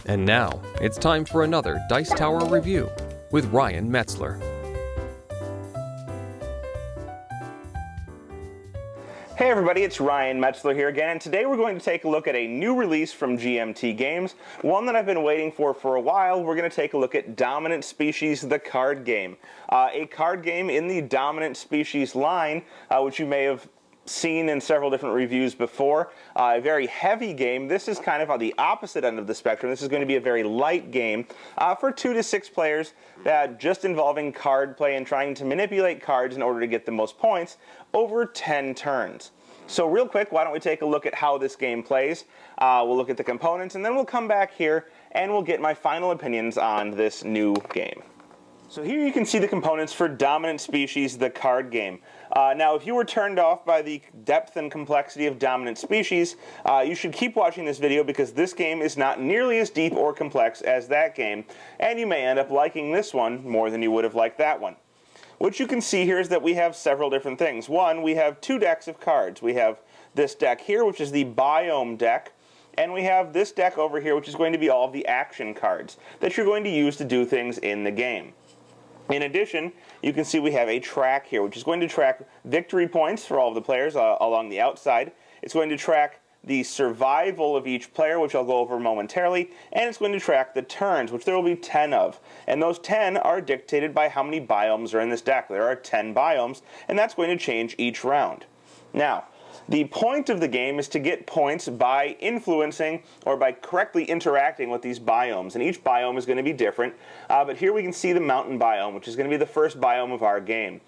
And now, it's time for another Dice Tower review with Ryan Metzler. Hey everybody, it's Ryan Metzler here again, and today we're going to take a look at a new release from GMT Games, one that I've been waiting for a while. We're going to take a look at Dominant Species, the card game. A card game in the Dominant Species line, which you may have seen in several different reviews before. A very heavy game. This is kind of on the opposite end of the spectrum. This is going to be a very light game for 2 to 6 players, just involving card play and trying to manipulate cards in order to get the most points over 10 turns. So real quick, why don't we take a look at how this game plays. We'll look at the components, and then we'll come back here and we'll get my final opinions on this new game. So here you can see the components for Dominant Species, the card game. Now, if you were turned off by the depth and complexity of Dominant Species, you should keep watching this video because this game is not nearly as deep or complex as that game, and you may end up liking this one more than you would have liked that one. What you can see here is that we have several different things. One, we have 2 decks of cards. We have this deck here, which is the Biome deck, and we have this deck over here, which is going to be all of the action cards that you're going to use to do things in the game. In addition, you can see we have a track here, which is going to track victory points for all of the players along the outside. It's going to track the survival of each player, which I'll go over momentarily, and it's going to track the turns, which there will be 10 of. And those 10 are dictated by how many biomes are in this deck. There are 10 biomes, and that's going to change each round. Now, the point of the game is to get points by influencing or by correctly interacting with these biomes, and each biome is going to be different, but here we can see the mountain biome, which is going to be the first biome of our game.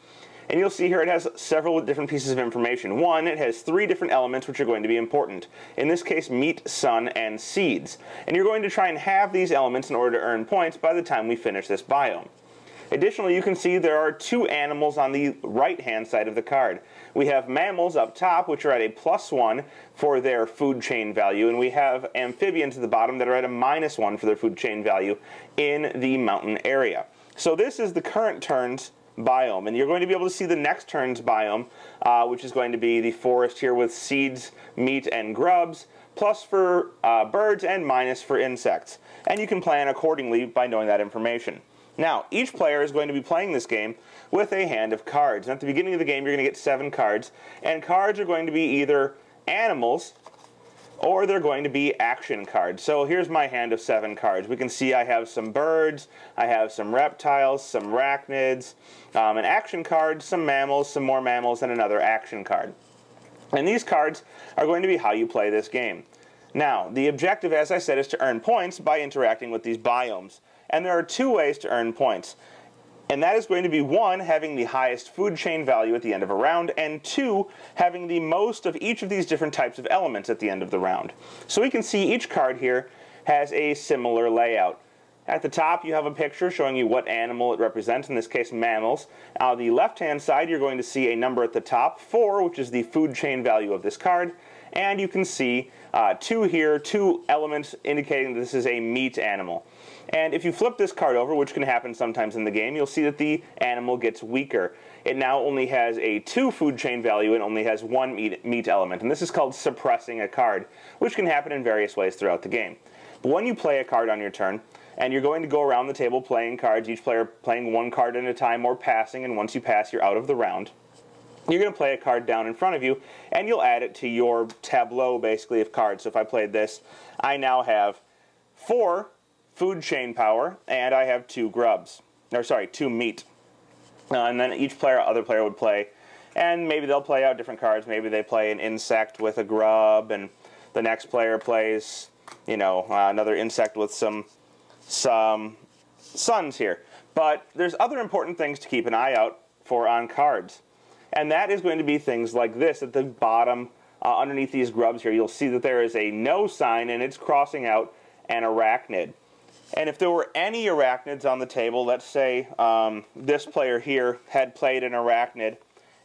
And you'll see here it has several different pieces of information. One, it has 3 different elements which are going to be important. In this case, meat, sun, and seeds. And you're going to try and have these elements in order to earn points by the time we finish this biome. Additionally, you can see there are 2 animals on the right-hand side of the card. We have mammals up top, which are at a +1 for their food chain value, and we have amphibians at the bottom that are at a -1 for their food chain value in the mountain area. So this is the current turn's biome, and you're going to be able to see the next turn's biome, which is going to be the forest here with seeds, meat, and grubs, plus for birds and minus for insects. And you can plan accordingly by knowing that information. Now, each player is going to be playing this game with a hand of cards. And at the beginning of the game, you're going to get 7 cards. And cards are going to be either animals or they're going to be action cards. So here's my hand of 7 cards. We can see I have some birds, I have some reptiles, some arachnids, an action card, some mammals, some more mammals, and another action card. And these cards are going to be how you play this game. Now, the objective, as I said, is to earn points by interacting with these biomes. And there are 2 ways to earn points. And that is going to be 1, having the highest food chain value at the end of a round, and 2, having the most of each of these different types of elements at the end of the round. So we can see each card here has a similar layout. At the top, you have a picture showing you what animal it represents, in this case mammals. On the left-hand side, you're going to see a number at the top, 4, which is the food chain value of this card. And you can see 2 here, 2 elements indicating that this is a meat animal. And if you flip this card over, which can happen sometimes in the game, you'll see that the animal gets weaker. It now only has a 2 food chain value and only has 1 meat element. And this is called suppressing a card, which can happen in various ways throughout the game. But when you play a card on your turn, and you're going to go around the table playing cards, each player playing 1 card at a time or passing, and once you pass, you're out of the round. You're going to play a card down in front of you, and you'll add it to your tableau, basically, of cards. So if I played this, I now have 4 food chain power, and I have 2 grubs. Or sorry, 2 meat. And then each other player would play, and maybe they'll play out different cards. Maybe they play an insect with a grub, and the next player plays, another insect with some suns here. But there's other important things to keep an eye out for on cards. And that is going to be things like this. At the bottom, underneath these grubs here, you'll see that there is a no sign, and it's crossing out an arachnid. And if there were any arachnids on the table, let's say this player here had played an arachnid,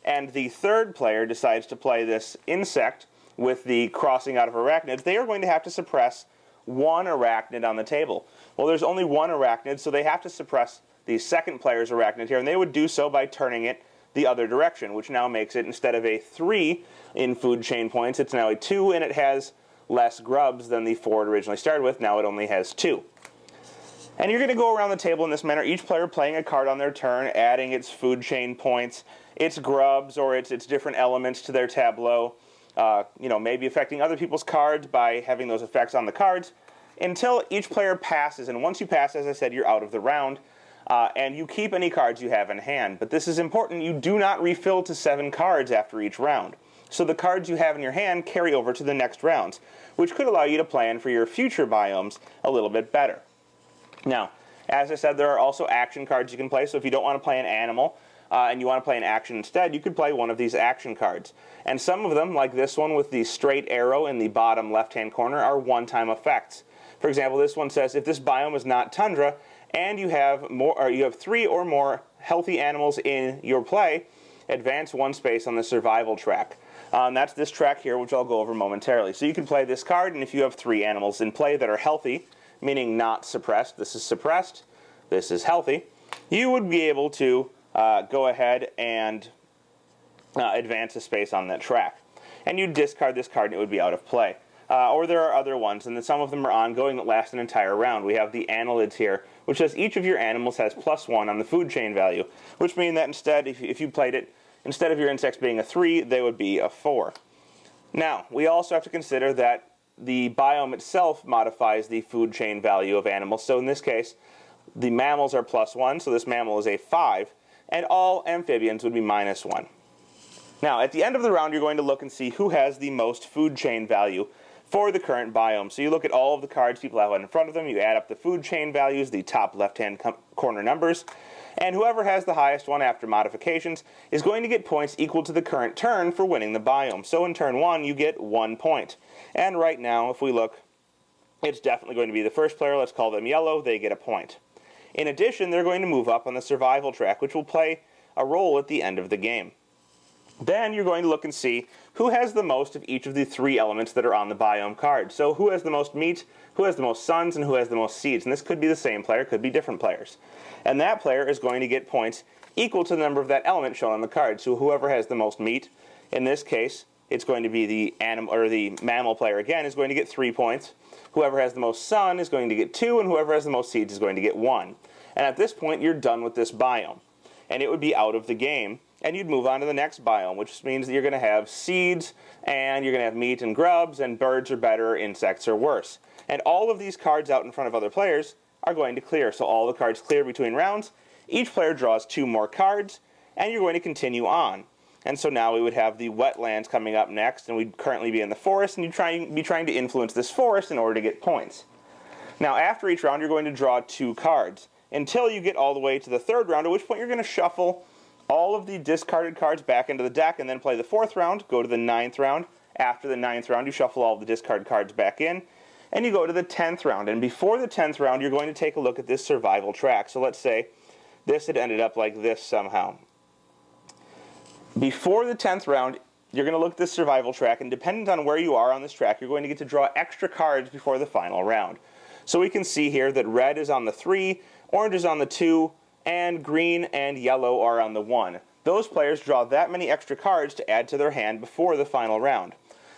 and the third player decides to play this insect with the crossing out of arachnids, they are going to have to suppress 1 arachnid on the table. Well, there's only 1 arachnid, so they have to suppress the second player's arachnid here, and they would do so by turning it the other direction, which now makes it, instead of a 3 in food chain points, it's now a 2, and it has less grubs than the 4 it originally started with. Now it only has 2. And you're going to go around the table in this manner, each player playing a card on their turn, adding its food chain points, its grubs, or its different elements to their tableau, maybe affecting other people's cards by having those effects on the cards, until each player passes. And once you pass, as I said, you're out of the round, and you keep any cards you have in hand. But this is important, you do not refill to 7 cards after each round. So the cards you have in your hand carry over to the next rounds, which could allow you to plan for your future biomes a little bit better. Now, as I said, there are also action cards you can play, so if you don't want to play an animal and you want to play an action instead, you could play one of these action cards. And some of them, like this one with the straight arrow in the bottom left-hand corner, are one-time effects. For example, this one says, if this biome is not tundra and you have 3 or more healthy animals in your play, advance 1 space on the survival track. That's this track here, which I'll go over momentarily. So you can play this card, and if you have 3 animals in play that are healthy, meaning not suppressed, this is suppressed, this is healthy, you would be able to go ahead and advance a space on that track. And you'd discard this card and it would be out of play. Or there are other ones, and then some of them are ongoing that last an entire round. We have the annelids here, which says each of your animals has +1 on the food chain value, which means that instead, if you played it, instead of your insects being a 3, they would be a 4. Now, we also have to consider that the biome itself modifies the food chain value of animals. So in this case, the mammals are +1, so this mammal is a 5, and all amphibians would be -1. Now, at the end of the round, you're going to look and see who has the most food chain value for the current biome. So you look at all of the cards people have in front of them, you add up the food chain values, the top left-hand corner numbers, and whoever has the highest one after modifications is going to get points equal to the current turn for winning the biome. So in turn 1, you get 1 point. And right now, if we look, it's definitely going to be the first player. Let's call them yellow. They get a point. In addition, they're going to move up on the survival track, which will play a role at the end of the game. Then you're going to look and see who has the most of each of the 3 elements that are on the biome card. So who has the most meat, who has the most suns, and who has the most seeds. And this could be the same player, could be different players. And that player is going to get points equal to the number of that element shown on the card. So whoever has the most meat, in this case, it's going to be the animal or the mammal player again is going to get 3 points. Whoever has the most sun is going to get 2, and whoever has the most seeds is going to get 1. And at this point, you're done with this biome. And it would be out of the game, and you'd move on to the next biome, which means that you're going to have seeds, and you're going to have meat and grubs, and birds are better, insects are worse. And all of these cards out in front of other players are going to clear. So all the cards clear between rounds. Each player draws 2 more cards, and you're going to continue on. And so now we would have the wetlands coming up next, and we'd currently be in the forest, and you'd be trying to influence this forest in order to get points. Now, after each round, you're going to draw 2 cards, until you get all the way to the 3rd round, at which point you're going to shuffle all of the discarded cards back into the deck, and then play the 4th round, go to the 9th round. After the 9th round, you shuffle all of the discarded cards back in, and you go to the 10th round. And before the 10th round, you're going to take a look at this survival track. So let's say this had ended up like this somehow. Before the 10th round, you're going to look at this survival track, and depending on where you are on this track, you're going to get to draw extra cards before the final round. So we can see here that red is on the 3, orange is on the 2, and green and yellow are on the 1. Those players draw that many extra cards to add to their hand before the final round,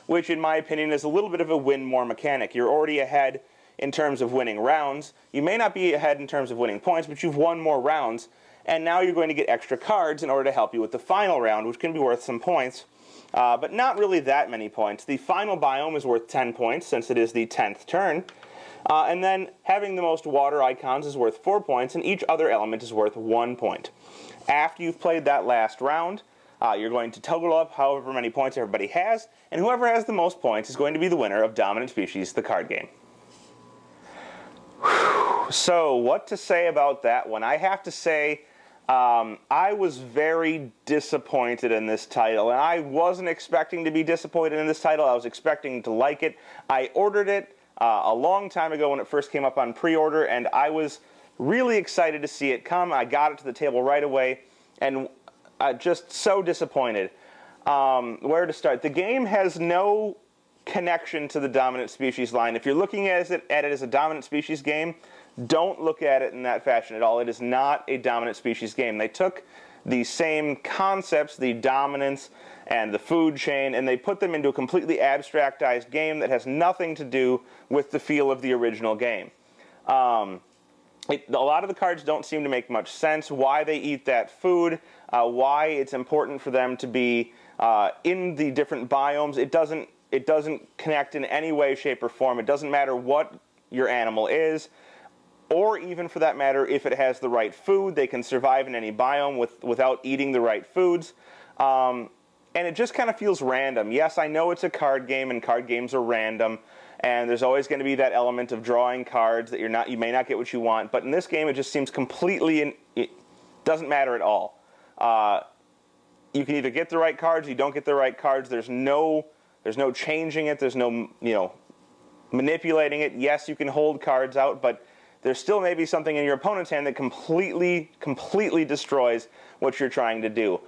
which in my opinion is a little bit of a win more mechanic. You're already ahead in terms of winning rounds. You may not be ahead in terms of winning points, but you've won more rounds, and now you're going to get extra cards in order to help you with the final round, which can be worth some points, but not really that many points. The final biome is worth 10 points since it is the 10th turn, and then having the most water icons is worth 4 points, and each other element is worth 1 point. After you've played that last round, you're going to total up however many points everybody has, and whoever has the most points is going to be the winner of Dominant Species, the card game. So, what to say about that one? I have to say, I was very disappointed in this title, and I wasn't expecting to be disappointed in this title. I was expecting to like it. I ordered it a long time ago when it first came up on pre-order, and I was really excited to see it come. I got it to the table right away, and just so disappointed. Where to start? The game has no connection to the Dominant Species line. If you're looking at it as a Dominant Species game, don't look at it in that fashion at all. It is not a Dominant Species game. They took the same concepts, the dominance and the food chain, and they put them into a completely abstractized game that has nothing to do with the feel of the original game. A lot of the cards don't seem to make much sense, why they eat that food, why it's important for them to be in the different biomes. It doesn't connect in any way, shape, or form. It doesn't matter what your animal is, or even for that matter, if it has the right food, they can survive in any biome without eating the right foods. And it just kind of feels random. Yes, I know it's a card game, and card games are random, and there's always going to be that element of drawing cards that you may not get what you want. But in this game, it just seems it doesn't matter at all. You can either get the right cards, or you don't get the right cards. There's no changing it. There's no manipulating it. Yes, you can hold cards out, but there's still maybe something in your opponent's hand that completely destroys what you're trying to do.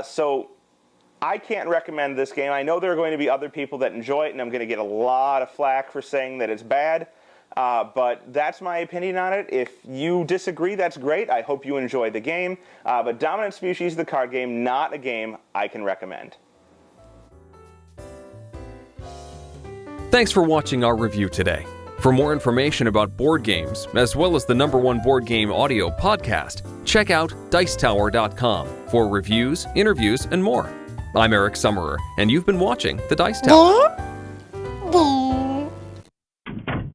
So I can't recommend this game. I know there are going to be other people that enjoy it, and I'm going to get a lot of flack for saying that it's bad, but that's my opinion on it. If you disagree, that's great. I hope you enjoy the game, but Dominant Species, the card game, not a game I can recommend. Thanks for watching our review today. For more information about board games, as well as the #1 board game audio podcast, check out Dicetower.com for reviews, interviews, and more. I'm Eric Summerer, and you've been watching The Dice Tower.